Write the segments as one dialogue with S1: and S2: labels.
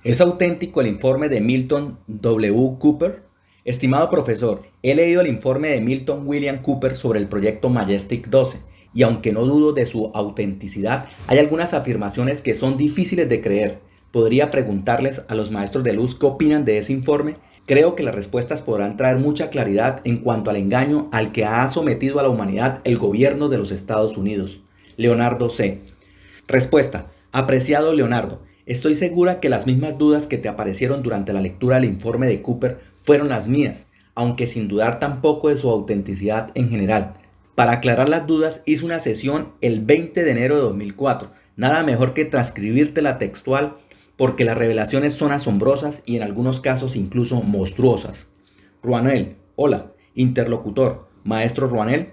S1: ¿Es auténtico el informe de Milton W. Cooper? Estimado profesor, he leído el informe de Milton William Cooper sobre el proyecto Majestic 12 y aunque no dudo de su autenticidad, hay algunas afirmaciones que son difíciles de creer. ¿Podría preguntarles a los maestros de luz qué opinan de ese informe? Creo que las respuestas podrán traer mucha claridad en cuanto al engaño al que ha sometido a la humanidad el gobierno de los Estados Unidos. Leonardo C. Respuesta. Apreciado Leonardo, estoy segura que las mismas dudas que te aparecieron durante la lectura del informe de Cooper fueron las mías, aunque sin dudar tampoco de su autenticidad en general. Para aclarar las dudas hice una sesión el 20 de enero de 2004. Nada mejor que transcribírtela textual porque las revelaciones son asombrosas y en algunos casos incluso monstruosas. Ruanel, hola, interlocutor, maestro Ruanel.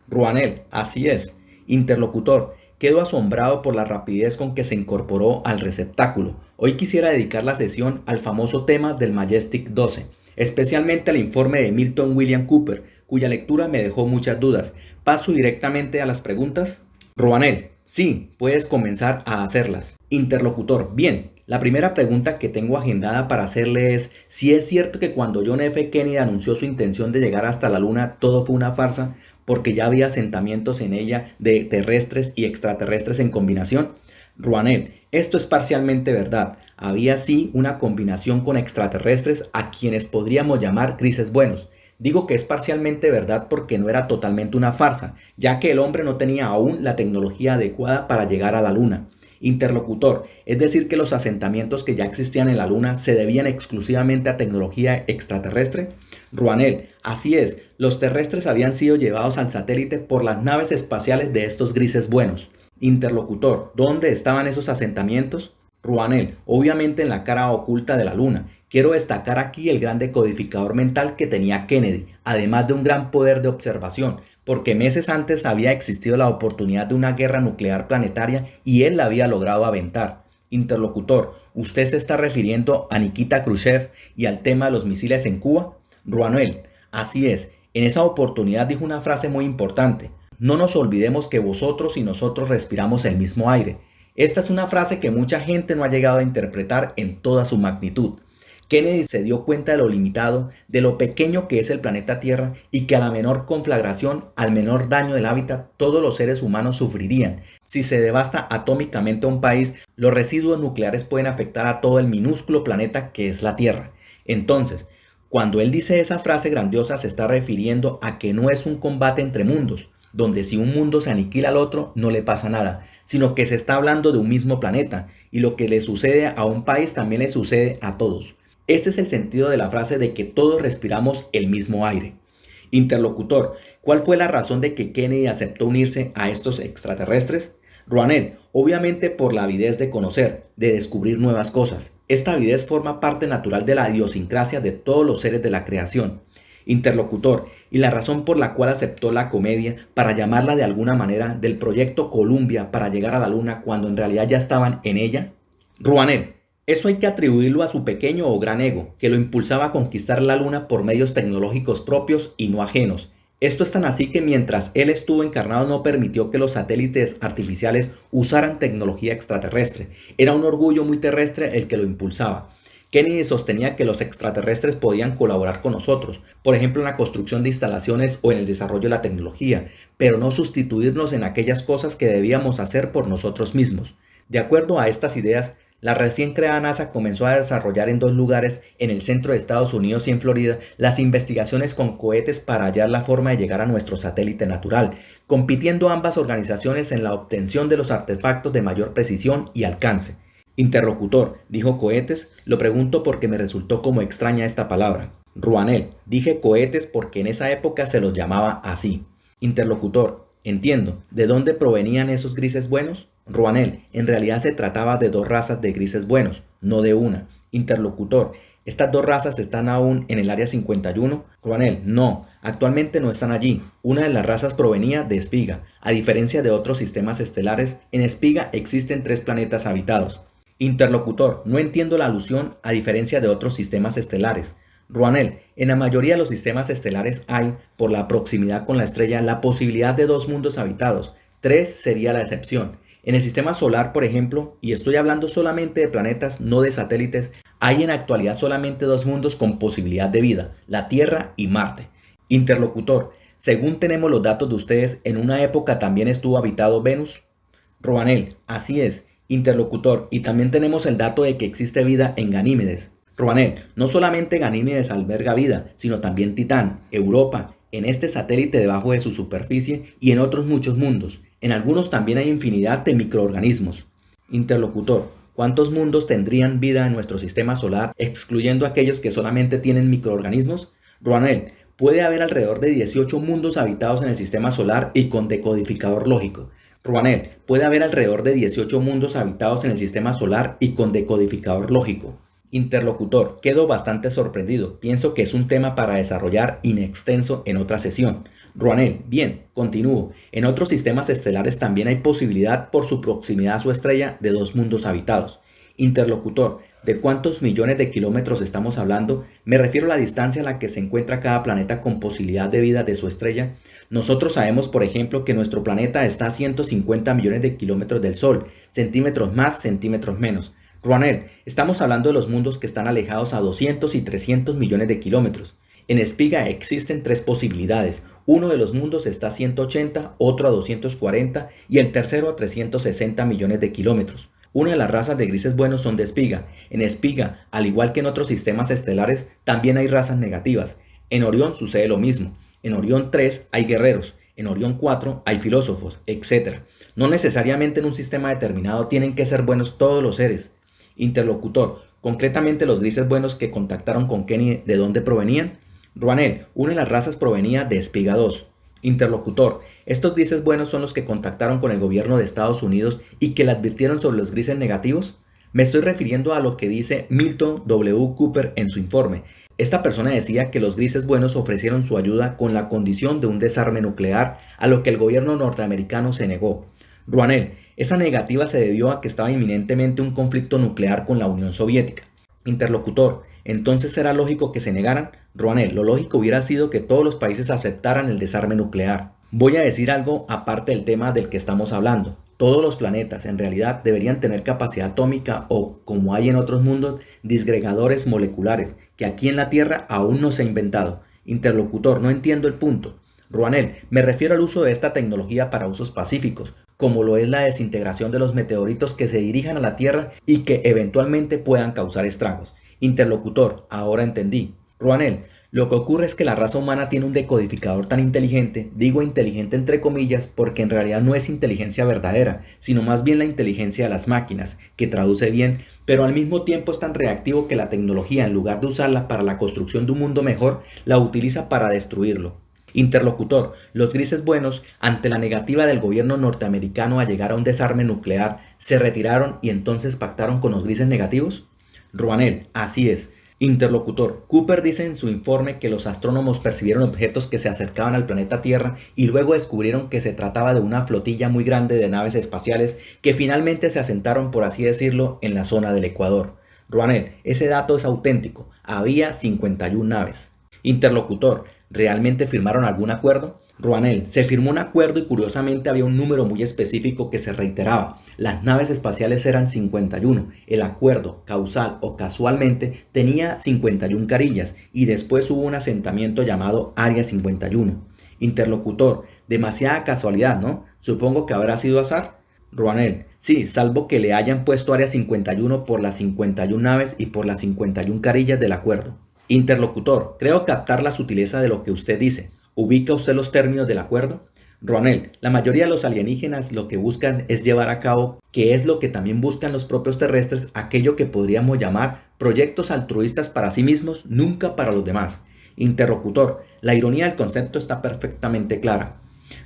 S1: Ruanel, así es, interlocutor. Quedo asombrado por la rapidez con que se incorporó al receptáculo. Hoy quisiera dedicar la sesión al famoso tema del Majestic 12, especialmente al informe de Milton William Cooper, cuya lectura me dejó muchas dudas. ¿Paso directamente a las preguntas? Ruanel, sí, puedes comenzar a hacerlas. Interlocutor, bien. La primera pregunta que tengo agendada para hacerle es si es cierto que cuando John F. Kennedy anunció su intención de llegar hasta la Luna, todo fue una farsa porque ya había asentamientos en ella de terrestres y extraterrestres en combinación. Ruanel, esto es parcialmente verdad. Había sí una combinación con extraterrestres a quienes podríamos llamar grises buenos. Digo que es parcialmente verdad porque no era totalmente una farsa, ya que el hombre no tenía aún la tecnología adecuada para llegar a la Luna. Interlocutor, es decir que los asentamientos que ya existían en la Luna se debían exclusivamente a tecnología extraterrestre. Ruanel, así es, los terrestres habían sido llevados al satélite por las naves espaciales de estos grises buenos. Interlocutor, ¿dónde estaban esos asentamientos? Ruanel, obviamente en la cara oculta de la Luna. Quiero destacar aquí el gran decodificador mental que tenía Kennedy, además de un gran poder de observación, porque meses antes había existido la oportunidad de una guerra nuclear planetaria y él la había logrado aventar. Interlocutor, ¿usted se está refiriendo a Nikita Khrushchev y al tema de los misiles en Cuba? Ruanel, así es, en esa oportunidad dijo una frase muy importante. No nos olvidemos que vosotros y nosotros respiramos el mismo aire. Esta es una frase que mucha gente no ha llegado a interpretar en toda su magnitud. Kennedy se dio cuenta de lo limitado, de lo pequeño que es el planeta Tierra y que a la menor conflagración, al menor daño del hábitat, todos los seres humanos sufrirían. Si se devasta atómicamente a un país, los residuos nucleares pueden afectar a todo el minúsculo planeta que es la Tierra. Entonces, cuando él dice esa frase grandiosa se está refiriendo a que no es un combate entre mundos, donde si un mundo se aniquila al otro no le pasa nada, sino que se está hablando de un mismo planeta y lo que le sucede a un país también le sucede a todos. Este es el sentido de la frase de que todos respiramos el mismo aire. Interlocutor, ¿cuál fue la razón de que Kennedy aceptó unirse a estos extraterrestres? Ruanel, obviamente por la avidez de conocer, de descubrir nuevas cosas. Esta avidez forma parte natural de la idiosincrasia de todos los seres de la creación. Interlocutor, y la razón por la cual aceptó la comedia, para llamarla de alguna manera, del proyecto Columbia para llegar a la Luna cuando en realidad ya estaban en ella. Ruanel, eso hay que atribuirlo a su pequeño o gran ego, que lo impulsaba a conquistar la Luna por medios tecnológicos propios y no ajenos. Esto es tan así que mientras él estuvo encarnado no permitió que los satélites artificiales usaran tecnología extraterrestre. Era un orgullo muy terrestre el que lo impulsaba. Kennedy sostenía que los extraterrestres podían colaborar con nosotros, por ejemplo en la construcción de instalaciones o en el desarrollo de la tecnología, pero no sustituirnos en aquellas cosas que debíamos hacer por nosotros mismos. De acuerdo a estas ideas, la recién creada NASA comenzó a desarrollar en dos lugares, en el centro de Estados Unidos y en Florida, las investigaciones con cohetes para hallar la forma de llegar a nuestro satélite natural, compitiendo ambas organizaciones en la obtención de los artefactos de mayor precisión y alcance. Interlocutor, dijo cohetes, lo pregunto porque me resultó como extraña esta palabra. Ruanel, dije cohetes porque en esa época se los llamaba así. Interlocutor, entiendo, ¿de dónde provenían esos grises buenos? Ruanel, en realidad se trataba de dos razas de grises buenos, no de una. Interlocutor, ¿estas dos razas están aún en el área 51? Ruanel, no, actualmente no están allí. Una de las razas provenía de Spiga. A diferencia de otros sistemas estelares, en Spiga existen 3 planetas habitados. Interlocutor, no entiendo la alusión a diferencia de otros sistemas estelares. Ruanel, en la mayoría de los sistemas estelares hay, por la proximidad con la estrella, la posibilidad de 2 mundos habitados. 3 sería la excepción. En el sistema solar, por ejemplo, y estoy hablando solamente de planetas, no de satélites, hay en la actualidad solamente dos mundos con posibilidad de vida, la Tierra y Marte. Interlocutor, según tenemos los datos de ustedes, ¿en una época también estuvo habitado Venus? Roanel, así es. Interlocutor, y también tenemos el dato de que existe vida en Ganímedes. Roanel, no solamente Ganímedes alberga vida, sino también Titán, Europa, en este satélite debajo de su superficie y en otros muchos mundos. En algunos también hay infinidad de microorganismos. Interlocutor, ¿cuántos mundos tendrían vida en nuestro sistema solar, excluyendo aquellos que solamente tienen microorganismos? Roanel, puede haber alrededor de 18 mundos habitados en el sistema solar y con decodificador lógico. Ruanel, puede haber alrededor de 18 mundos habitados en el sistema solar y con decodificador lógico. Interlocutor, quedo bastante sorprendido. Pienso que es un tema para desarrollar in extenso en otra sesión. Ruanel, bien, continúo. En otros sistemas estelares también hay posibilidad por su proximidad a su estrella de dos mundos habitados. Interlocutor, ¿de cuántos millones de kilómetros estamos hablando? Me refiero a la distancia a la que se encuentra cada planeta con posibilidad de vida de su estrella. Nosotros sabemos, por ejemplo, que nuestro planeta está a 150 millones de kilómetros del Sol, centímetros más, centímetros menos. Ruanel, estamos hablando de los mundos que están alejados a 200 y 300 millones de kilómetros. En Espiga existen tres posibilidades. Uno de los mundos está a 180, otro a 240 y el tercero a 360 millones de kilómetros. Una de las razas de grises buenos son de Espiga. En Espiga, al igual que en otros sistemas estelares, también hay razas negativas. En Orión sucede lo mismo. En Orión 3 hay guerreros. En Orión 4 hay filósofos, etc. No necesariamente en un sistema determinado tienen que ser buenos todos los seres. Interlocutor, concretamente los grises buenos que contactaron con Kenny, ¿de dónde provenían? Ruanel, una de las razas provenía de Espiga 2. Interlocutor, ¿estos grises buenos son los que contactaron con el gobierno de Estados Unidos y que le advirtieron sobre los grises negativos? Me estoy refiriendo a lo que dice Milton W. Cooper en su informe. Esta persona decía que los grises buenos ofrecieron su ayuda con la condición de un desarme nuclear, a lo que el gobierno norteamericano se negó. Ruanel, esa negativa se debió a que estaba inminentemente un conflicto nuclear con la Unión Soviética. Interlocutor, ¿entonces era lógico que se negaran? Ruanel, lo lógico hubiera sido que todos los países aceptaran el desarme nuclear. Voy a decir algo aparte del tema del que estamos hablando. Todos los planetas en realidad deberían tener capacidad atómica o, como hay en otros mundos, disgregadores moleculares, que aquí en la Tierra aún no se ha inventado. Interlocutor, no entiendo el punto. Ruanel, me refiero al uso de esta tecnología para usos pacíficos, como lo es la desintegración de los meteoritos que se dirijan a la Tierra y que eventualmente puedan causar estragos. Interlocutor, ahora entendí. Ruanel, lo que ocurre es que la raza humana tiene un decodificador tan inteligente, digo inteligente entre comillas, porque en realidad no es inteligencia verdadera, sino más bien la inteligencia de las máquinas, que traduce bien, pero al mismo tiempo es tan reactivo que la tecnología, en lugar de usarla para la construcción de un mundo mejor, la utiliza para destruirlo. Interlocutor, los grises buenos, ante la negativa del gobierno norteamericano a llegar a un desarme nuclear, ¿se retiraron y entonces pactaron con los grises negativos? Ruanel, así es. Interlocutor, Cooper dice en su informe que los astrónomos percibieron objetos que se acercaban al planeta Tierra y luego descubrieron que se trataba de una flotilla muy grande de naves espaciales que finalmente se asentaron, por así decirlo, en la zona del Ecuador. Ruanel, ese dato es auténtico, había 51 naves. Interlocutor, ¿realmente firmaron algún acuerdo? Ruanel, se firmó un acuerdo y curiosamente había un número muy específico que se reiteraba. Las naves espaciales eran 51. El acuerdo, causal o casualmente, tenía 51 carillas y después hubo un asentamiento llamado Área 51. Interlocutor, demasiada casualidad, ¿no? Supongo que habrá sido azar. Ruanel, sí, salvo que le hayan puesto Área 51 por las 51 naves y por las 51 carillas del acuerdo. Interlocutor, creo captar la sutileza de lo que usted dice. ¿Ubica usted los términos del acuerdo? Ruanel, la mayoría de los alienígenas lo que buscan es llevar a cabo, que es lo que también buscan los propios terrestres, aquello que podríamos llamar proyectos altruistas para sí mismos, nunca para los demás. Interlocutor, la ironía del concepto está perfectamente clara.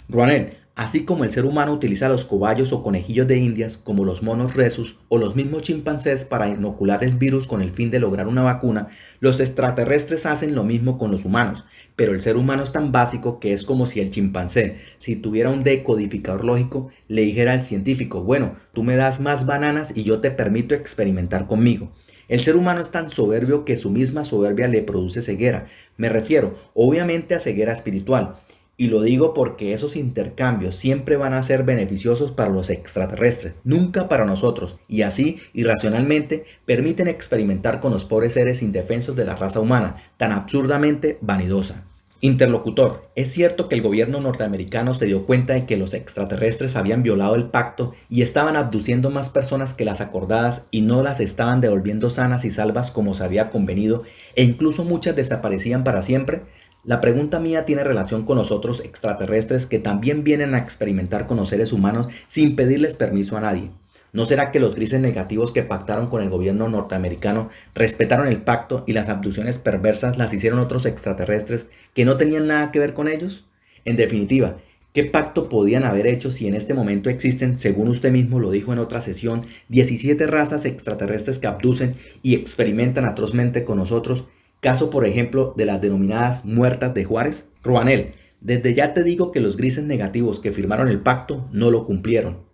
S1: Ruanel, así como el ser humano utiliza los cobayos o conejillos de indias como los monos rhesus o los mismos chimpancés para inocular el virus con el fin de lograr una vacuna, los extraterrestres hacen lo mismo con los humanos, pero el ser humano es tan básico que es como si el chimpancé, si tuviera un decodificador lógico, le dijera al científico, bueno, tú me das más bananas y yo te permito experimentar conmigo. El ser humano es tan soberbio que su misma soberbia le produce ceguera. Me refiero, obviamente, a ceguera espiritual. Y lo digo porque esos intercambios siempre van a ser beneficiosos para los extraterrestres, nunca para nosotros, y así, irracionalmente, permiten experimentar con los pobres seres indefensos de la raza humana, tan absurdamente vanidosa. Interlocutor, es cierto que el gobierno norteamericano se dio cuenta de que los extraterrestres habían violado el pacto y estaban abduciendo más personas que las acordadas y no las estaban devolviendo sanas y salvas como se había convenido, e incluso muchas desaparecían para siempre. La pregunta mía tiene relación con los otros extraterrestres que también vienen a experimentar con los seres humanos sin pedirles permiso a nadie. ¿No será que los grises negativos que pactaron con el gobierno norteamericano respetaron el pacto y las abducciones perversas las hicieron otros extraterrestres que no tenían nada que ver con ellos? En definitiva, ¿qué pacto podían haber hecho si en este momento existen, según usted mismo lo dijo en otra sesión, 17 razas extraterrestres que abducen y experimentan atrozmente con nosotros? Caso, por ejemplo, de las denominadas muertas de Juárez. Ruanel, desde ya te digo que los grises negativos que firmaron el pacto no lo cumplieron.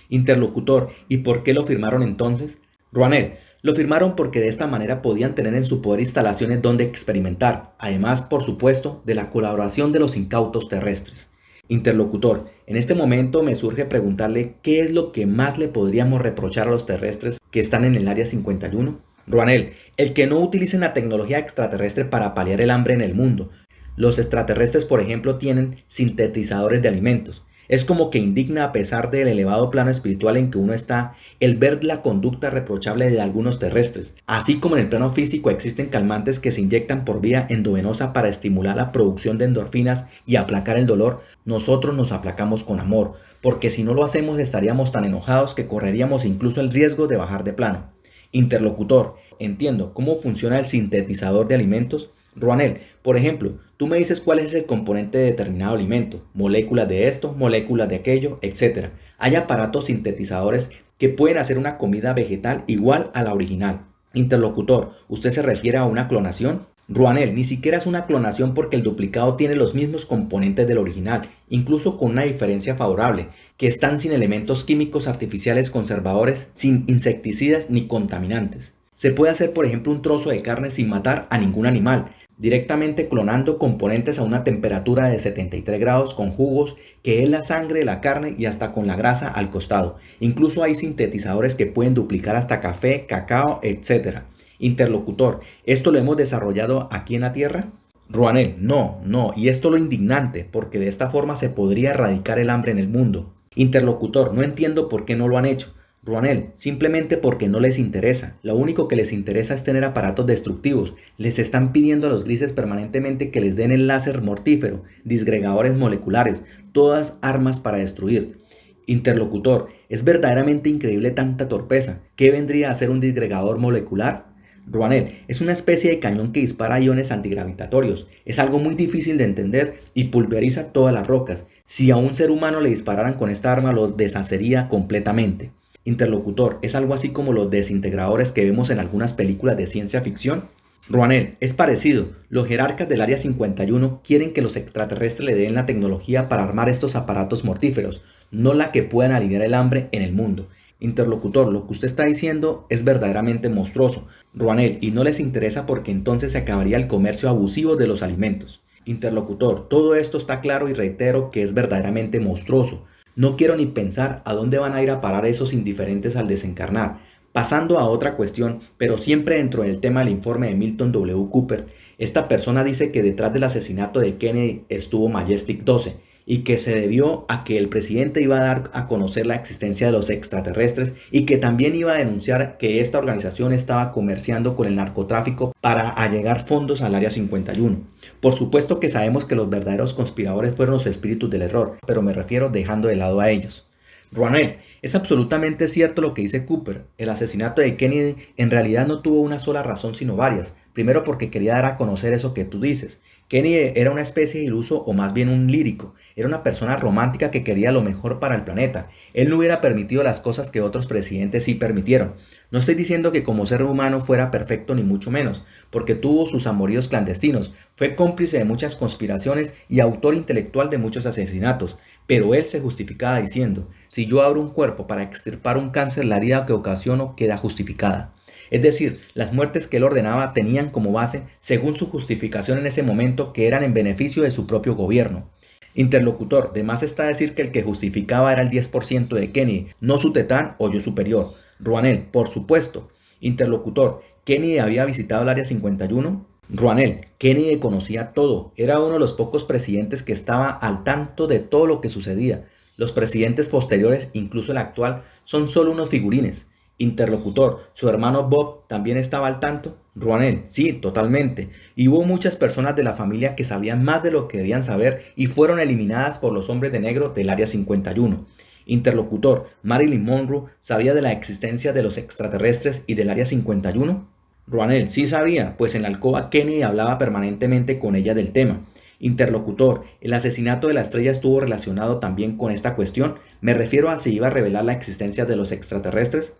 S1: Interlocutor, ¿y por qué lo firmaron entonces? Ruanel, lo firmaron porque de esta manera podían tener en su poder instalaciones donde experimentar, además, por supuesto, de la colaboración de los incautos terrestres. Interlocutor, en este momento me surge preguntarle qué es lo que más le podríamos reprochar a los terrestres que están en el área 51. Ruanel, el que no utilicen la tecnología extraterrestre para paliar el hambre en el mundo. Los extraterrestres, por ejemplo, tienen sintetizadores de alimentos. Es como que indigna, a pesar del elevado plano espiritual en que uno está, el ver la conducta reprochable de algunos terrestres. Así como en el plano físico existen calmantes que se inyectan por vía endovenosa para estimular la producción de endorfinas y aplacar el dolor, nosotros nos aplacamos con amor, porque si no lo hacemos estaríamos tan enojados que correríamos incluso el riesgo de bajar de plano. Interlocutor, entiendo cómo funciona el sintetizador de alimentos. Ruanel, por ejemplo, tú me dices cuál es el componente de determinado alimento, moléculas de esto, moléculas de aquello, etc. Hay aparatos sintetizadores que pueden hacer una comida vegetal igual a la original. Interlocutor, ¿usted se refiere a una clonación? Ruanel, ni siquiera es una clonación porque el duplicado tiene los mismos componentes del original, incluso con una diferencia favorable, que están sin elementos químicos artificiales conservadores, sin insecticidas ni contaminantes. Se puede hacer, por ejemplo, un trozo de carne sin matar a ningún animal, directamente clonando componentes a una temperatura de 73 grados con jugos que es la sangre de la carne y hasta con la grasa al costado. Incluso hay sintetizadores que pueden duplicar hasta café, cacao, etc. Interlocutor, ¿esto lo hemos desarrollado aquí en la Tierra? Ruanel, no, y esto es lo indignante, porque de esta forma se podría erradicar el hambre en el mundo. Interlocutor, no entiendo por qué no lo han hecho. Ruanel, simplemente porque no les interesa. Lo único que les interesa es tener aparatos destructivos. Les están pidiendo a los grises permanentemente que les den el láser mortífero, disgregadores moleculares, todas armas para destruir. Interlocutor, es verdaderamente increíble tanta torpeza. ¿Qué vendría a ser un disgregador molecular? Ruanel, es una especie de cañón que dispara iones antigravitatorios. Es algo muy difícil de entender y pulveriza todas las rocas. Si a un ser humano le dispararan con esta arma, lo deshacería completamente. Interlocutor, ¿es algo así como los desintegradores que vemos en algunas películas de ciencia ficción? Ruanel, es parecido. Los jerarcas del Área 51 quieren que los extraterrestres le den la tecnología para armar estos aparatos mortíferos, no la que puedan aliviar el hambre en el mundo. Interlocutor, lo que usted está diciendo es verdaderamente monstruoso. Ruanel, y no les interesa porque entonces se acabaría el comercio abusivo de los alimentos. Interlocutor, todo esto está claro y reitero que es verdaderamente monstruoso. No quiero ni pensar a dónde van a ir a parar esos indiferentes al desencarnar. Pasando a otra cuestión, pero siempre dentro del tema del informe de Milton W. Cooper, esta persona dice que detrás del asesinato de Kennedy estuvo Majestic 12 y que se debió a que el presidente iba a dar a conocer la existencia de los extraterrestres y que también iba a denunciar que esta organización estaba comerciando con el narcotráfico para allegar fondos al Área 51. Por supuesto que sabemos que los verdaderos conspiradores fueron los espíritus del error, pero me refiero dejando de lado a ellos. Ruanel, es absolutamente cierto lo que dice Cooper. El asesinato de Kennedy en realidad no tuvo una sola razón sino varias. Primero porque quería dar a conocer eso que tú dices. Kennedy era una especie de iluso o más bien un lírico. Era una persona romántica que quería lo mejor para el planeta. Él no hubiera permitido las cosas que otros presidentes sí permitieron. No estoy diciendo que como ser humano fuera perfecto ni mucho menos, porque tuvo sus amoríos clandestinos, fue cómplice de muchas conspiraciones y autor intelectual de muchos asesinatos, pero él se justificaba diciendo, si yo abro un cuerpo para extirpar un cáncer, la herida que ocasiono queda justificada. Es decir, las muertes que él ordenaba tenían como base, según su justificación en ese momento, que eran en beneficio de su propio gobierno. Interlocutor, de más está decir que el que justificaba era el 10% de Kennedy, no su tetán o yo superior. Ruanel, por supuesto. Interlocutor, ¿Kennedy había visitado el Área 51? Ruanel, Kennedy conocía todo, era uno de los pocos presidentes que estaba al tanto de todo lo que sucedía. Los presidentes posteriores, incluso el actual, son solo unos figurines. Interlocutor, ¿su hermano Bob también estaba al tanto? Ruanel, sí, totalmente. Y hubo muchas personas de la familia que sabían más de lo que debían saber y fueron eliminadas por los hombres de negro del Área 51. Interlocutor, ¿Marilyn Monroe sabía de la existencia de los extraterrestres y del Área 51? Ruanel, sí sabía, pues en la alcoba Kennedy hablaba permanentemente con ella del tema. Interlocutor, ¿el asesinato de la estrella estuvo relacionado también con esta cuestión? Me refiero a si iba a revelar la existencia de los extraterrestres.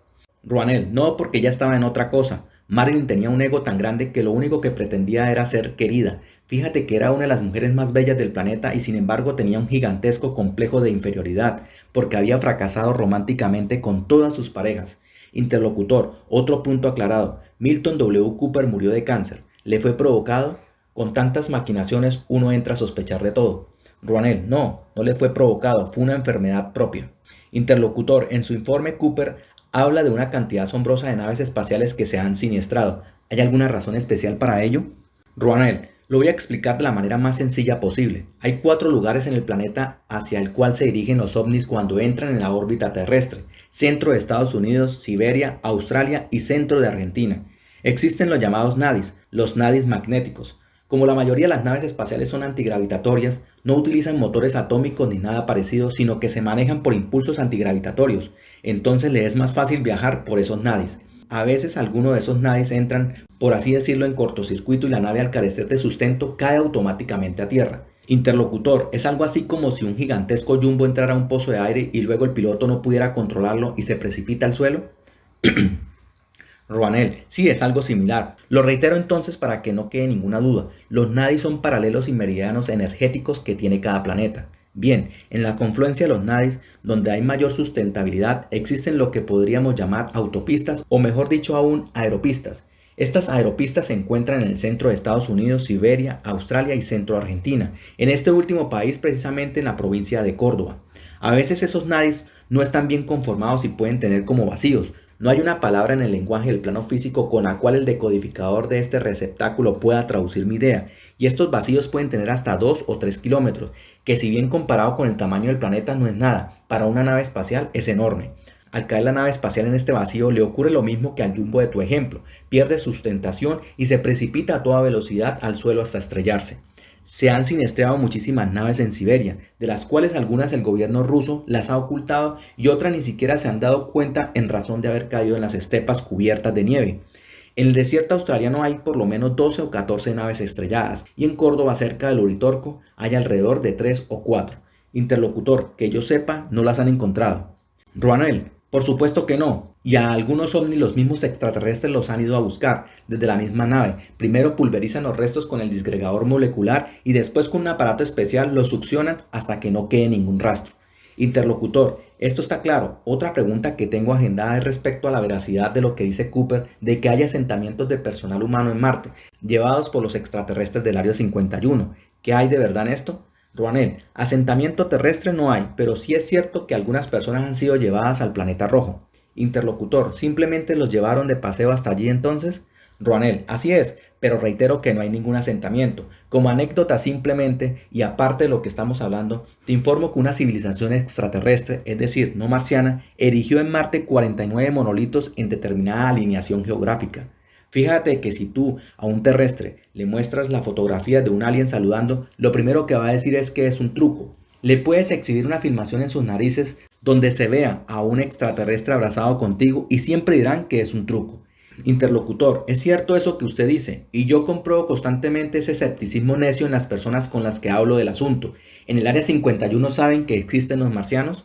S1: Ruanel, no, porque ella estaba en otra cosa. Marilyn tenía un ego tan grande que lo único que pretendía era ser querida. Fíjate que era una de las mujeres más bellas del planeta y sin embargo tenía un gigantesco complejo de inferioridad, porque había fracasado románticamente con todas sus parejas. Interlocutor, otro punto aclarado. Milton W. Cooper murió de cáncer. ¿Le fue provocado? Con tantas maquinaciones uno entra a sospechar de todo. Ruanel, no le fue provocado, fue una enfermedad propia. Interlocutor, en su informe Cooper habla de una cantidad asombrosa de naves espaciales que se han siniestrado. ¿Hay alguna razón especial para ello? Ruanel, lo voy a explicar de la manera más sencilla posible. Hay 4 lugares en el planeta hacia el cual se dirigen los ovnis cuando entran en la órbita terrestre: centro de Estados Unidos, Siberia, Australia y centro de Argentina. Existen los llamados nadis, los nadis magnéticos. Como la mayoría de las naves espaciales son antigravitatorias, no utilizan motores atómicos ni nada parecido, sino que se manejan por impulsos antigravitatorios. Entonces le es más fácil viajar por esos nadis. A veces algunos de esos nadis entran, por así decirlo, en cortocircuito y la nave, al carecer de sustento, cae automáticamente a tierra. Interlocutor, es algo así como si un gigantesco jumbo entrara a un pozo de aire y luego el piloto no pudiera controlarlo y se precipita al suelo. Ruanel, sí, es algo similar. Lo reitero entonces para que no quede ninguna duda. Los nadis son paralelos y meridianos energéticos que tiene cada planeta. Bien, en la confluencia de los nadis, donde hay mayor sustentabilidad, existen lo que podríamos llamar autopistas, o mejor dicho aún, aeropistas. Estas aeropistas se encuentran en el centro de Estados Unidos, Siberia, Australia y centro de Argentina, en este último país precisamente en la provincia de Córdoba. A veces esos nadis no están bien conformados y pueden tener como vacíos. No hay una palabra en el lenguaje del plano físico con la cual el decodificador de este receptáculo pueda traducir mi idea, y estos vacíos pueden tener hasta 2 o 3 kilómetros, que si bien comparado con el tamaño del planeta no es nada, para una nave espacial es enorme. Al caer la nave espacial en este vacío le ocurre lo mismo que al jumbo de tu ejemplo, pierde sustentación y se precipita a toda velocidad al suelo hasta estrellarse. Se han siniestrado muchísimas naves en Siberia, de las cuales algunas el gobierno ruso las ha ocultado y otras ni siquiera se han dado cuenta en razón de haber caído en las estepas cubiertas de nieve. En el desierto australiano hay por lo menos 12 o 14 naves estrelladas y en Córdoba, cerca del Uritorco, hay alrededor de 3 o 4. Interlocutor, que yo sepa, no las han encontrado. Ruanel, por supuesto que no, y a algunos ovnis los mismos extraterrestres los han ido a buscar desde la misma nave. Primero pulverizan los restos con el disgregador molecular y después con un aparato especial los succionan hasta que no quede ningún rastro. Interlocutor, esto está claro. Otra pregunta que tengo agendada es respecto a la veracidad de lo que dice Cooper de que hay asentamientos de personal humano en Marte, llevados por los extraterrestres del Área 51. ¿Qué hay de verdad en esto? Ruanel, asentamiento terrestre no hay, pero sí es cierto que algunas personas han sido llevadas al planeta rojo. Interlocutor, ¿simplemente los llevaron de paseo hasta allí entonces? Ruanel, así es, pero reitero que no hay ningún asentamiento. Como anécdota simplemente, y aparte de lo que estamos hablando, te informo que una civilización extraterrestre, es decir, no marciana, erigió en Marte 49 monolitos en determinada alineación geográfica. Fíjate que si tú a un terrestre le muestras la fotografía de un alien saludando, lo primero que va a decir es que es un truco. Le puedes exhibir una filmación en sus narices donde se vea a un extraterrestre abrazado contigo y siempre dirán que es un truco. Interlocutor, es cierto eso que usted dice, y yo compruebo constantemente ese escepticismo necio en las personas con las que hablo del asunto. ¿En el Área 51 saben que existen los marcianos?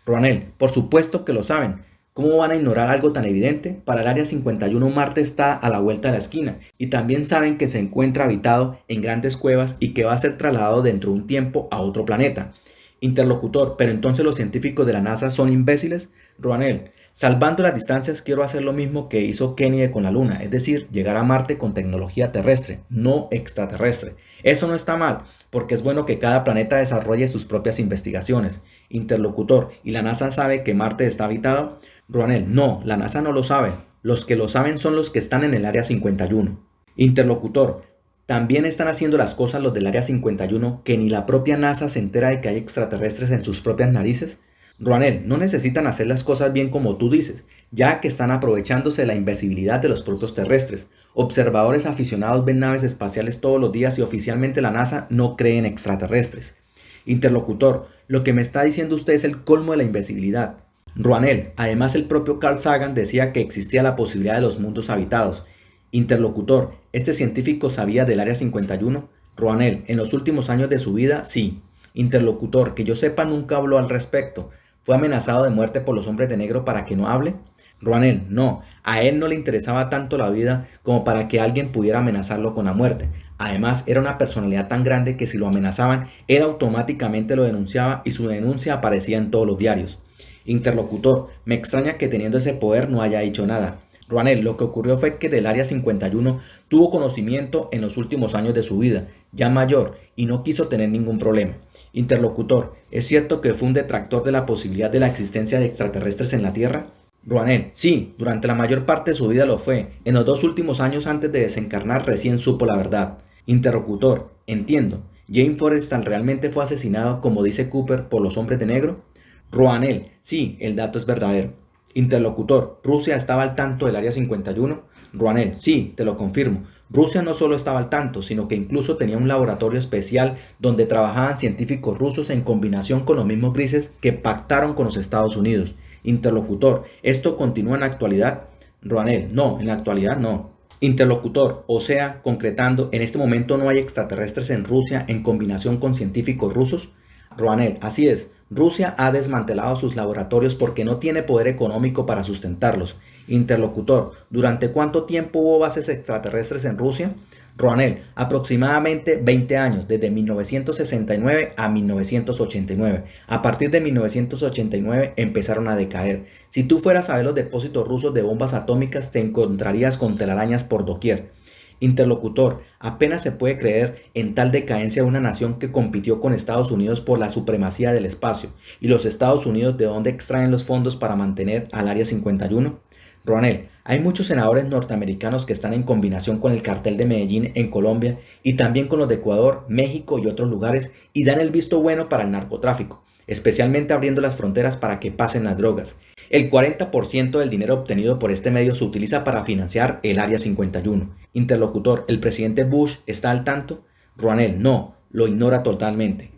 S1: Ruanel, por supuesto que lo saben. ¿Cómo van a ignorar algo tan evidente? Para el Área 51 Marte está a la vuelta de la esquina y también saben que se encuentra habitado en grandes cuevas y que va a ser trasladado dentro de un tiempo a otro planeta. Interlocutor, pero entonces los científicos de la NASA son imbéciles. Ruanel, Salvando las distancias, quiero hacer lo mismo que hizo Kennedy con la Luna, es decir, llegar a Marte con tecnología terrestre, no extraterrestre. Eso no está mal, porque es bueno que cada planeta desarrolle sus propias investigaciones. Interlocutor, ¿y la NASA sabe que Marte está habitado? Ronel, no, la NASA no lo sabe. Los que lo saben son los que están en el Área 51. Interlocutor, también están haciendo las cosas los del Área 51 que ni la propia NASA se entera de que hay extraterrestres en sus propias narices. Ronel, no necesitan hacer las cosas bien como tú dices, ya que están aprovechándose de la invisibilidad de los propios terrestres. Observadores aficionados ven naves espaciales todos los días y oficialmente la NASA no cree en extraterrestres. Interlocutor, lo que me está diciendo usted es el colmo de la invisibilidad. Ronel, además el propio Carl Sagan decía que existía la posibilidad de los mundos habitados. Interlocutor, ¿este científico sabía del Área 51? Ronel, en los últimos años de su vida, sí. Interlocutor, que yo sepa nunca habló al respecto. ¿Fue amenazado de muerte por los hombres de negro para que no hable? Ronel, no, a él no le interesaba tanto la vida como para que alguien pudiera amenazarlo con la muerte. Además, era una personalidad tan grande que si lo amenazaban, él automáticamente lo denunciaba y su denuncia aparecía en todos los diarios. Interlocutor, me extraña que teniendo ese poder no haya dicho nada. Ronel, lo que ocurrió fue que del Área 51 tuvo conocimiento en los últimos años de su vida, ya mayor, y no quiso tener ningún problema. Interlocutor, ¿es cierto que fue un detractor de la posibilidad de la existencia de extraterrestres en la Tierra? Ronel, sí, durante la mayor parte de su vida lo fue. En los 2 últimos años antes de desencarnar recién supo la verdad. Interlocutor, entiendo. ¿Jane Forrestal realmente fue asesinado, como dice Cooper, por los hombres de negro? Ronel, sí, el dato es verdadero. Interlocutor, ¿Rusia estaba al tanto del Área 51? Ronel, sí, te lo confirmo. Rusia no solo estaba al tanto, sino que incluso tenía un laboratorio especial donde trabajaban científicos rusos en combinación con los mismos grises que pactaron con los Estados Unidos. Interlocutor, ¿esto continúa en la actualidad? Ronel, no, en la actualidad no. Interlocutor, o sea, concretando, ¿en este momento no hay extraterrestres en Rusia en combinación con científicos rusos? Ronel, así es. Rusia ha desmantelado sus laboratorios porque no tiene poder económico para sustentarlos. Interlocutor, ¿durante cuánto tiempo hubo bases extraterrestres en Rusia? Ronel, aproximadamente 20 años, desde 1969 a 1989. A partir de 1989 empezaron a decaer. Si tú fueras a ver los depósitos rusos de bombas atómicas, te encontrarías con telarañas por doquier. Interlocutor, apenas se puede creer en tal decadencia de una nación que compitió con Estados Unidos por la supremacía del espacio. ¿Y los Estados Unidos de dónde extraen los fondos para mantener al Área 51? Ronel, hay muchos senadores norteamericanos que están en combinación con el cartel de Medellín en Colombia y también con los de Ecuador, México y otros lugares y dan el visto bueno para el narcotráfico, especialmente abriendo las fronteras para que pasen las drogas. El 40% del dinero obtenido por este medio se utiliza para financiar el Área 51. Interlocutor, ¿el presidente Bush está al tanto? Ronel, no, lo ignora totalmente.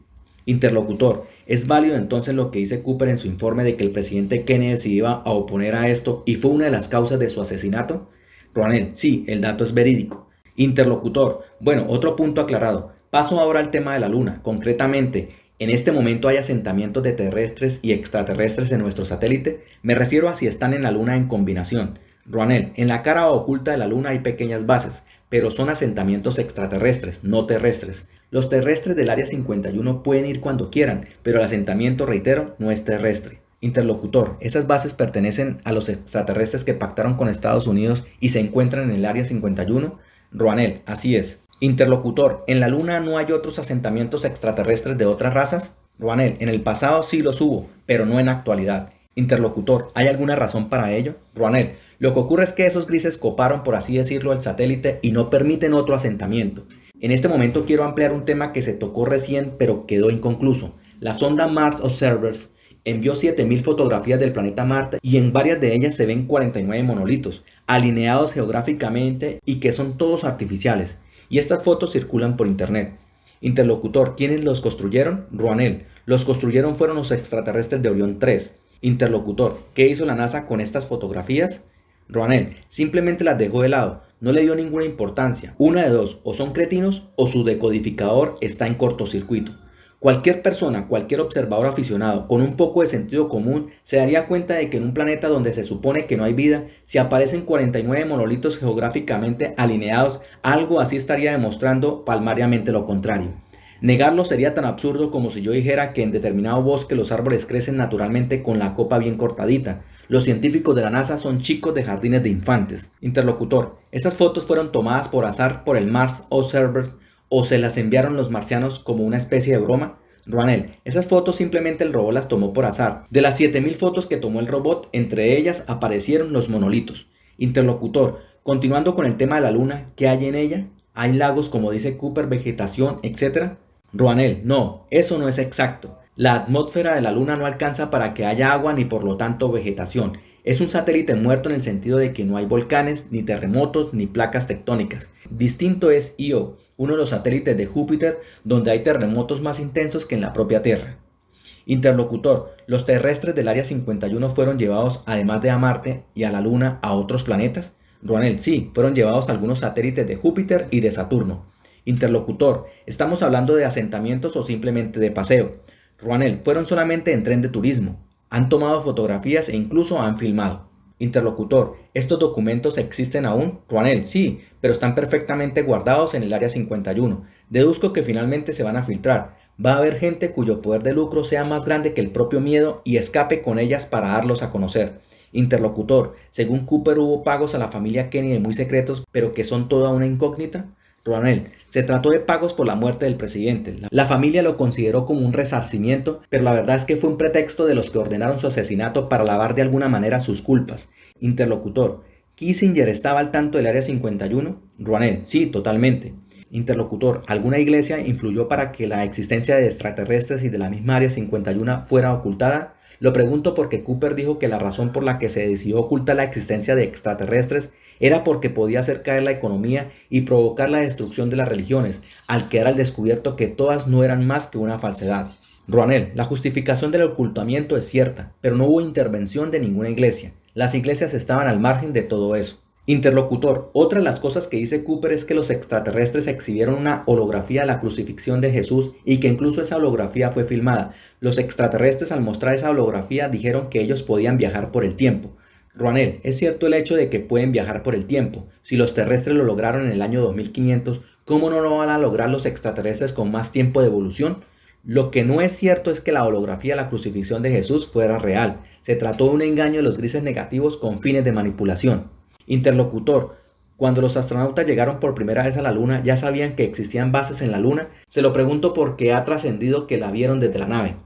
S1: Interlocutor, ¿es válido entonces lo que dice Cooper en su informe de que el presidente Kennedy se iba a oponer a esto y fue una de las causas de su asesinato? Ronel, sí, el dato es verídico. Interlocutor, bueno, otro punto aclarado. Paso ahora al tema de la Luna. Concretamente, ¿en este momento hay asentamientos de terrestres y extraterrestres en nuestro satélite? Me refiero a si están en la Luna en combinación. Ronel, en la cara oculta de la Luna hay pequeñas bases, pero son asentamientos extraterrestres, no terrestres. Los terrestres del Área 51 pueden ir cuando quieran, pero el asentamiento, reitero, no es terrestre. Interlocutor, ¿esas bases pertenecen a los extraterrestres que pactaron con Estados Unidos y se encuentran en el Área 51? Ronel, así es. Interlocutor, ¿en la Luna no hay otros asentamientos extraterrestres de otras razas? Ronel, en el pasado sí los hubo, pero no en la actualidad. Interlocutor, ¿hay alguna razón para ello? Ronel, lo que ocurre es que esos grises coparon, por así decirlo, el satélite y no permiten otro asentamiento. En este momento quiero ampliar un tema que se tocó recién pero quedó inconcluso. La sonda Mars Observers envió 7000 fotografías del planeta Marte y en varias de ellas se ven 49 monolitos, alineados geográficamente y que son todos artificiales. Y estas fotos circulan por internet. Interlocutor, ¿quiénes los construyeron? Ronel, los construyeron fueron los extraterrestres de Orión 3. Interlocutor, ¿qué hizo la NASA con estas fotografías? Ronel, simplemente las dejó de lado, no le dio ninguna importancia. Una de dos, o son cretinos o su decodificador está en cortocircuito. Cualquier persona, cualquier observador aficionado con un poco de sentido común se daría cuenta de que en un planeta donde se supone que no hay vida, si aparecen 49 monolitos geográficamente alineados, algo así estaría demostrando palmariamente lo contrario. Negarlo sería tan absurdo como si yo dijera que en determinado bosque los árboles crecen naturalmente con la copa bien cortadita. Los científicos de la NASA son chicos de jardines de infantes. Interlocutor, ¿esas fotos fueron tomadas por azar por el Mars Observer o se las enviaron los marcianos como una especie de broma? Ronel, esas fotos simplemente el robot las tomó por azar. De las 7000 fotos que tomó el robot, entre ellas aparecieron los monolitos. Interlocutor, continuando con el tema de la luna, ¿qué hay en ella? ¿Hay lagos como dice Cooper, vegetación, etcétera? Ronel, no, eso no es exacto. La atmósfera de la luna no alcanza para que haya agua ni por lo tanto vegetación. Es un satélite muerto en el sentido de que no hay volcanes, ni terremotos, ni placas tectónicas. Distinto es Io, uno de los satélites de Júpiter, donde hay terremotos más intensos que en la propia Tierra. Interlocutor, ¿los terrestres del Área 51 fueron llevados, además de a Marte y a la Luna, a otros planetas? Ronel, sí, fueron llevados a algunos satélites de Júpiter y de Saturno. Interlocutor, ¿estamos hablando de asentamientos o simplemente de paseo? Ronel, fueron solamente en tren de turismo. Han tomado fotografías e incluso han filmado. Interlocutor, ¿estos documentos existen aún? Ronel, sí, pero están perfectamente guardados en el Área 51. Deduzco que finalmente se van a filtrar. Va a haber gente cuyo poder de lucro sea más grande que el propio miedo y escape con ellas para darlos a conocer. Interlocutor, según Cooper hubo pagos a la familia Kennedy muy secretos, pero que son toda una incógnita. Ronel, se trató de pagos por la muerte del presidente. La familia lo consideró como un resarcimiento, pero la verdad es que fue un pretexto de los que ordenaron su asesinato para lavar de alguna manera sus culpas. Interlocutor, ¿Kissinger estaba al tanto del Área 51? Ronel, sí, totalmente. Interlocutor, ¿alguna iglesia influyó para que la existencia de extraterrestres y de la misma Área 51 fuera ocultada? Lo pregunto porque Cooper dijo que la razón por la que se decidió ocultar la existencia de extraterrestres era porque podía hacer caer la economía y provocar la destrucción de las religiones, al quedar al descubierto que todas no eran más que una falsedad. Ronel, la justificación del ocultamiento es cierta, pero no hubo intervención de ninguna iglesia. Las iglesias estaban al margen de todo eso. Interlocutor, otra de las cosas que dice Cooper es que los extraterrestres exhibieron una holografía de la crucifixión de Jesús y que incluso esa holografía fue filmada. Los extraterrestres al mostrar esa holografía dijeron que ellos podían viajar por el tiempo. Ronel, ¿es cierto el hecho de que pueden viajar por el tiempo? Si los terrestres lo lograron en el año 2500, ¿cómo no lo van a lograr los extraterrestres con más tiempo de evolución? Lo que no es cierto es que la holografía de la crucifixión de Jesús fuera real. Se trató de un engaño de los grises negativos con fines de manipulación. Interlocutor, cuando los astronautas llegaron por primera vez a la Luna, ¿ya sabían que existían bases en la Luna? Se lo pregunto porque ha trascendido que la vieron desde la nave.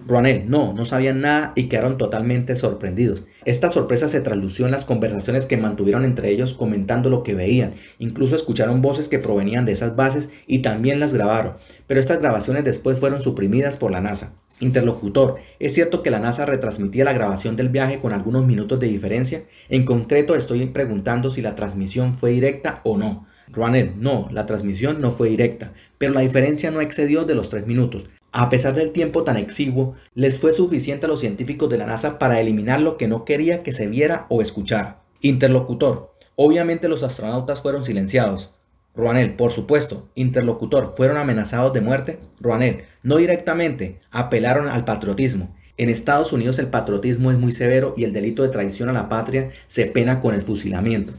S1: Ronel, no sabían nada y quedaron totalmente sorprendidos. Esta sorpresa se traslució en las conversaciones que mantuvieron entre ellos comentando lo que veían. Incluso escucharon voces que provenían de esas bases y también las grabaron, pero estas grabaciones después fueron suprimidas por la NASA. Interlocutor, ¿es cierto que la NASA retransmitía la grabación del viaje con algunos minutos de diferencia? En concreto estoy preguntando si la transmisión fue directa o no. Ronel, no, la transmisión no fue directa, pero la diferencia no excedió de los 3 minutos. A pesar del tiempo tan exiguo, les fue suficiente a los científicos de la NASA para eliminar lo que no quería que se viera o escuchara. Interlocutor, obviamente los astronautas fueron silenciados. Ronel, por supuesto. Interlocutor, ¿fueron amenazados de muerte? Ronel, no directamente, apelaron al patriotismo. En Estados Unidos el patriotismo es muy severo y el delito de traición a la patria se pena con el fusilamiento.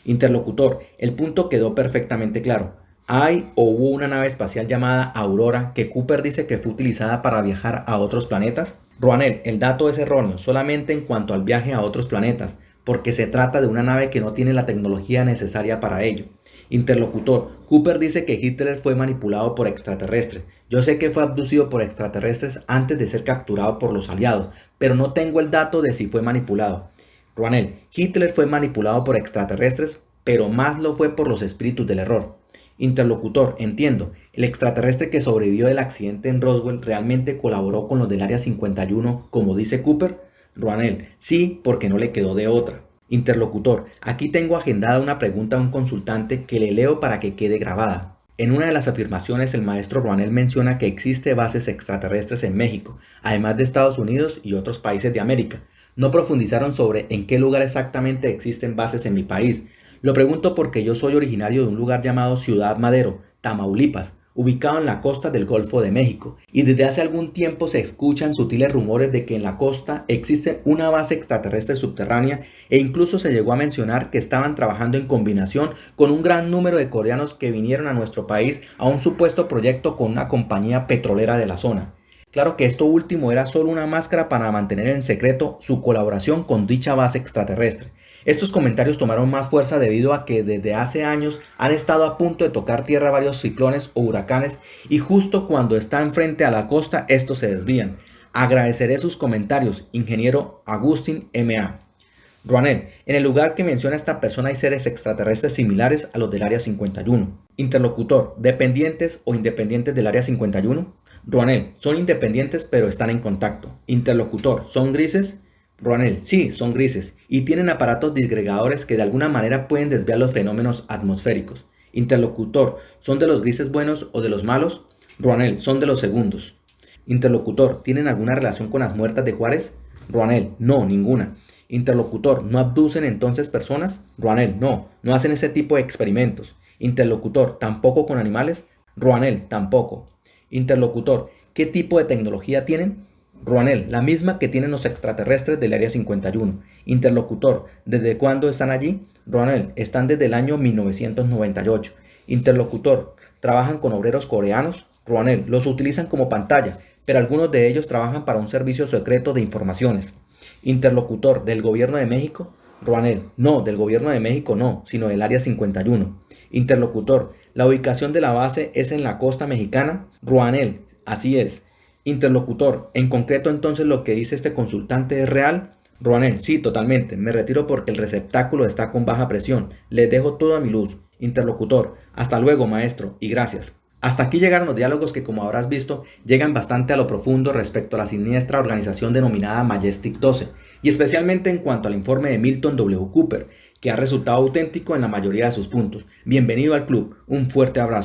S1: Interlocutor, el punto quedó perfectamente claro. ¿Hay o hubo una nave espacial llamada Aurora que Cooper dice que fue utilizada para viajar a otros planetas? Ronel, el dato es erróneo solamente en cuanto al viaje a otros planetas, porque se trata de una nave que no tiene la tecnología necesaria para ello. Interlocutor, Cooper dice que Hitler fue manipulado por extraterrestres. Yo sé que fue abducido por extraterrestres antes de ser capturado por los aliados, pero no tengo el dato de si fue manipulado. Ronel, Hitler fue manipulado por extraterrestres, pero más lo fue por los espíritus del error. Interlocutor, entiendo, el extraterrestre que sobrevivió del accidente en Roswell realmente colaboró con los del Área 51, como dice Cooper. Ronel, sí, porque no le quedó de otra. Interlocutor, aquí tengo agendada una pregunta a un consultante que le leo para que quede grabada. En una de las afirmaciones el maestro Ronel menciona que existe bases extraterrestres en México, además de Estados Unidos y otros países de América. No profundizaron sobre en qué lugar exactamente existen bases en mi país. Lo pregunto porque yo soy originario de un lugar llamado Ciudad Madero, Tamaulipas, ubicado en la costa del Golfo de México, y desde hace algún tiempo se escuchan sutiles rumores de que en la costa existe una base extraterrestre subterránea e incluso se llegó a mencionar que estaban trabajando en combinación con un gran número de coreanos que vinieron a nuestro país a un supuesto proyecto con una compañía petrolera de la zona. Claro que esto último era solo una máscara para mantener en secreto su colaboración con dicha base extraterrestre. Estos comentarios tomaron más fuerza debido a que desde hace años han estado a punto de tocar tierra varios ciclones o huracanes y justo cuando están frente a la costa estos se desvían. Agradeceré sus comentarios, ingeniero Agustín M.A. Rouanel, en el lugar que menciona esta persona hay seres extraterrestres similares a los del Área 51. Interlocutor, ¿dependientes o independientes del Área 51? Rouanel, son independientes pero están en contacto. Interlocutor, ¿son grises? Rouanel, sí, son grises y tienen aparatos disgregadores que de alguna manera pueden desviar los fenómenos atmosféricos. Interlocutor, ¿son de los grises buenos o de los malos? Rouanel, son de los segundos. Interlocutor, ¿tienen alguna relación con las muertas de Juárez? Rouanel, no, ninguna. Interlocutor, ¿no abducen entonces personas? Rouanel, no, no hacen ese tipo de experimentos. Interlocutor, ¿tampoco con animales? Rouanel, tampoco. Interlocutor, ¿qué tipo de tecnología tienen? Rouanel, la misma que tienen los extraterrestres del Área 51. Interlocutor, ¿desde cuándo están allí? Rouanel, están desde el año 1998. Interlocutor, ¿trabajan con obreros coreanos? Rouanel, los utilizan como pantalla, pero algunos de ellos trabajan para un servicio secreto de informaciones. Interlocutor, ¿del gobierno de México? Rouanel, no, del gobierno de México no, sino del Área 51. Interlocutor, ¿la ubicación de la base es en la costa mexicana? Rouanel, así es. Interlocutor, ¿en concreto entonces lo que dice este consultante es real? Rouanel, sí, totalmente. Me retiro porque el receptáculo está con baja presión. Les dejo toda mi luz. Interlocutor, hasta luego, maestro, y gracias. Hasta aquí llegaron los diálogos que, como habrás visto, llegan bastante a lo profundo respecto a la siniestra organización denominada Majestic 12, y especialmente en cuanto al informe de Milton W. Cooper, que ha resultado auténtico en la mayoría de sus puntos. Bienvenido al club, un fuerte abrazo.